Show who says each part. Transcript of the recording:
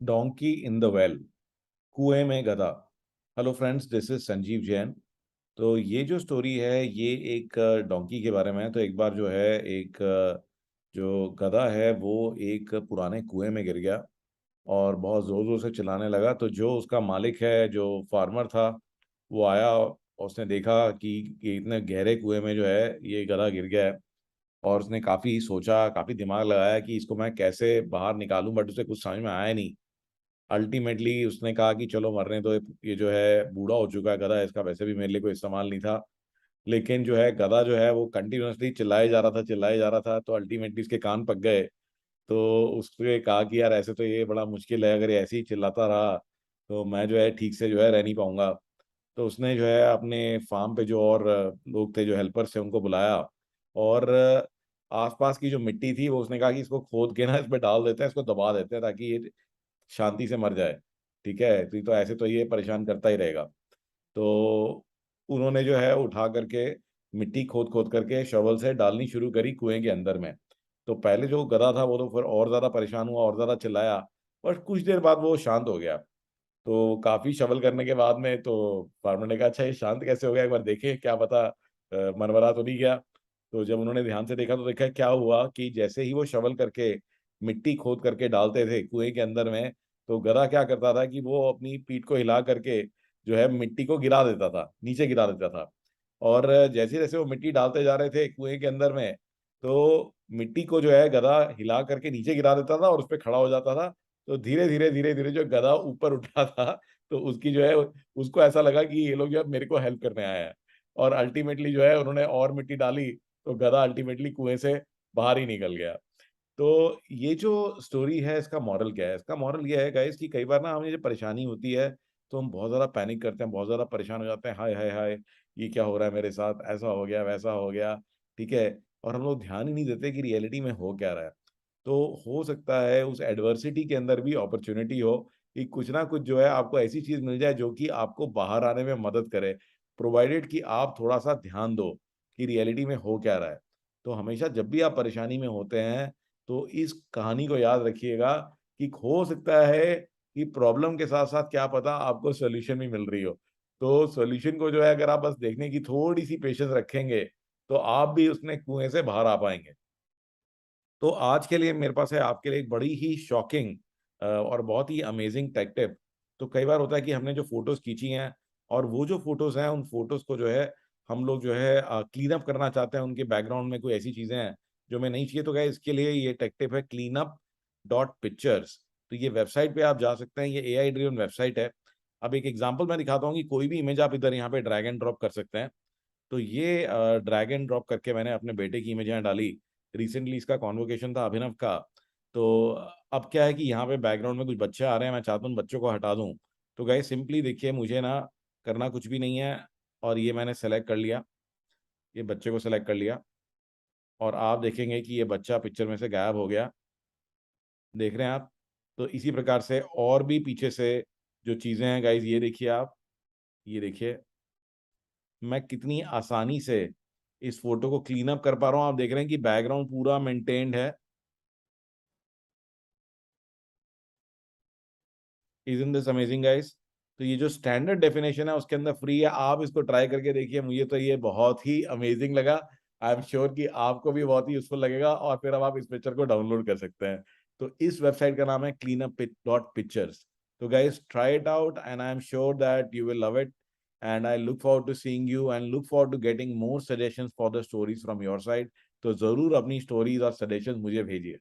Speaker 1: Donkey in the well, कुएं में गधा। Hello friends, this is Sanjeev Jain. तो ये जो स्टोरी है ये एक डोंकी के बारे में है। तो एक बार जो है एक जो गधा है वो एक पुराने कुएं में गिर गया और बहुत जोर जोर से चिल्लाने लगा। तो जो उसका मालिक है, जो फार्मर था, वो आया और उसने देखा कि ये इतने गहरे कुएं में जो है ये गधा गिर गया है। और उसने काफी सोचा, काफी दिमाग लगाया कि इसको मैं कैसे बाहर निकालूं, बट उसे कुछ समझ में आया नहीं। अल्टीमेटली उसने कहा कि चलो मरने दो, ये जो है बूढ़ा हो चुका है गधा, इसका वैसे भी मेरे लिए कोई इस्तेमाल नहीं था। लेकिन जो है गधा जो है वो कंटिन्यूअसली चिल्लाए जा रहा था, चिल्लाए जा रहा था। तो अल्टीमेटली उसके कान पक गए। तो उसने कहा कि यार ऐसे तो ये बड़ा मुश्किल है, अगर ये ऐसे ही चिल्लाता रहा तो मैं जो है ठीक से जो है रह नहीं पाऊंगा। तो उसने जो है अपने फार्म पे जो और लोग थे, जो हेल्पर्स थे, उनको बुलाया। और आसपास की जो मिट्टी थी वो उसने कहा कि इसको खोद के ना इस पे डाल देते हैं, इसको दबा देते हैं ताकि ये शांति से मर जाए। ठीक है, तो ऐसे तो ये परेशान करता ही रहेगा। तो उन्होंने जो है उठा करके मिट्टी खोद खोद करके शवल से डालनी शुरू करी कुएं के अंदर में। तो पहले जो गधा था वो तो फिर और ज्यादा परेशान हुआ और ज्यादा चिल्लाया। पर कुछ देर बाद वो शांत हो गया। तो काफी शवल करने के बाद में तो फार्मर ने कहा अच्छा ये शांत कैसे हो गया, एक बार देखें, क्या पता मरमरा तो नहीं गया। तो जब उन्होंने ध्यान से देखा तो देखा क्या हुआ कि जैसे ही वो शवल करके मिट्टी खोद करके डालते थे कुएं के अंदर में, तो गधा क्या करता था कि वो अपनी पीठ को हिला करके जो है मिट्टी को गिरा देता था, नीचे गिरा देता था। और जैसे जैसे वो मिट्टी डालते जा रहे थे कुएं के अंदर में, तो मिट्टी को जो है गधा हिला करके नीचे गिरा देता था और उस पर खड़ा हो जाता था। तो धीरे धीरे धीरे धीरे जो गधा ऊपर उठा था, तो उसकी जो है उसको ऐसा लगा कि ये लोग जो है मेरे को हेल्प करने आया है। और अल्टीमेटली जो है उन्होंने और मिट्टी डाली, तो गधा अल्टीमेटली कुएं से बाहर ही निकल गया। तो ये जो स्टोरी है इसका मॉरल क्या है? इसका मॉरल ये है गाइस कि कई बार ना हमें जो परेशानी होती है तो हम बहुत ज़्यादा पैनिक करते हैं, बहुत ज़्यादा परेशान हो जाते हैं, हाय हाय हाय ये क्या हो रहा है मेरे साथ, ऐसा हो गया वैसा हो गया। ठीक है, और हम लोग ध्यान ही नहीं देते कि रियलिटी में हो क्या रहा है। तो हो सकता है उस एडवर्सिटी के अंदर भी अपॉर्चुनिटी हो कि कुछ ना कुछ जो है आपको ऐसी चीज मिल जाए जो कि आपको बाहर आने में मदद करे, प्रोवाइडेड कि आप थोड़ा सा ध्यान दो कि रियलिटी में हो क्या रहा है। तो हमेशा जब भी आप परेशानी में होते हैं तो इस कहानी को याद रखिएगा कि हो सकता है कि प्रॉब्लम के साथ साथ क्या पता आपको सॉल्यूशन भी मिल रही हो। तो सॉल्यूशन को जो है अगर आप बस देखने की थोड़ी सी पेशेंस रखेंगे तो आप भी उसने कुएं से बाहर आ पाएंगे। तो आज के लिए मेरे पास है आपके लिए एक बड़ी ही शॉकिंग और बहुत ही अमेजिंग टेक टिप। तो कई बार होता है कि हमने जो फोटोज खींची हैं और वो जो फोटोज हैं उन फोटोज को जो है हम लोग जो है क्लीन अप करना चाहते हैं, उनके बैकग्राउंड में कोई ऐसी चीजें हैं जो हमें नहीं चाहिए। तो क्या इसके लिए ये टेक टिप है cleanup.pictures। तो ये वेबसाइट पे आप जा सकते हैं, ये एआई ड्रिवन वेबसाइट है। अब एक एग्जांपल मैं दिखाता हूँ कि कोई भी इमेज आप इधर यहाँ पे ड्रैग एंड ड्रॉप कर सकते हैं। तो ये ड्रैग एंड ड्रॉप करके मैंने अपने बेटे की इमेज यहाँ डाली। रिसेंटली इसका कॉन्वोकेशन था अभिनव का। तो अब क्या है कि यहाँ पे बैकग्राउंड में कुछ बच्चे आ रहे हैं, मैं चाहता हूँ बच्चों को हटा दूँ। तो गाइस सिंपली देखिए, मुझे ना करना कुछ भी नहीं है। और ये मैंने सेलेक्ट कर लिया, ये बच्चे को सेलेक्ट कर लिया। और आप देखेंगे कि ये बच्चा पिक्चर में से गायब हो गया। देख रहे हैं आप? तो इसी प्रकार से और भी पीछे से जो चीज़ें हैं गाइस, ये देखिए आप, ये देखिए मैं कितनी आसानी से इस फोटो को क्लीन अप कर पा रहा हूँ। आप देख रहे हैं कि बैकग्राउंड पूरा मेंटेन्ड है। Isn't this amazing guys? तो ये जो स्टैंडर्ड डेफिनेशन है उसके अंदर फ्री है, आप इसको ट्राई करके देखिए। मुझे तो ये बहुत ही अमेजिंग लगा। आई एम श्योर कि आपको भी बहुत ही यूजफुल लगेगा और फिर अब आप इस पिक्चर को डाउनलोड कर सकते हैं। तो इस वेबसाइट का नाम है cleanup.pictures। तो guys try it out and I am sure that you will love it. And I look forward to seeing you and look forward to getting more suggestions for the stories from your side. तो जरूर अपनी stories और suggestions मुझे भेजिए।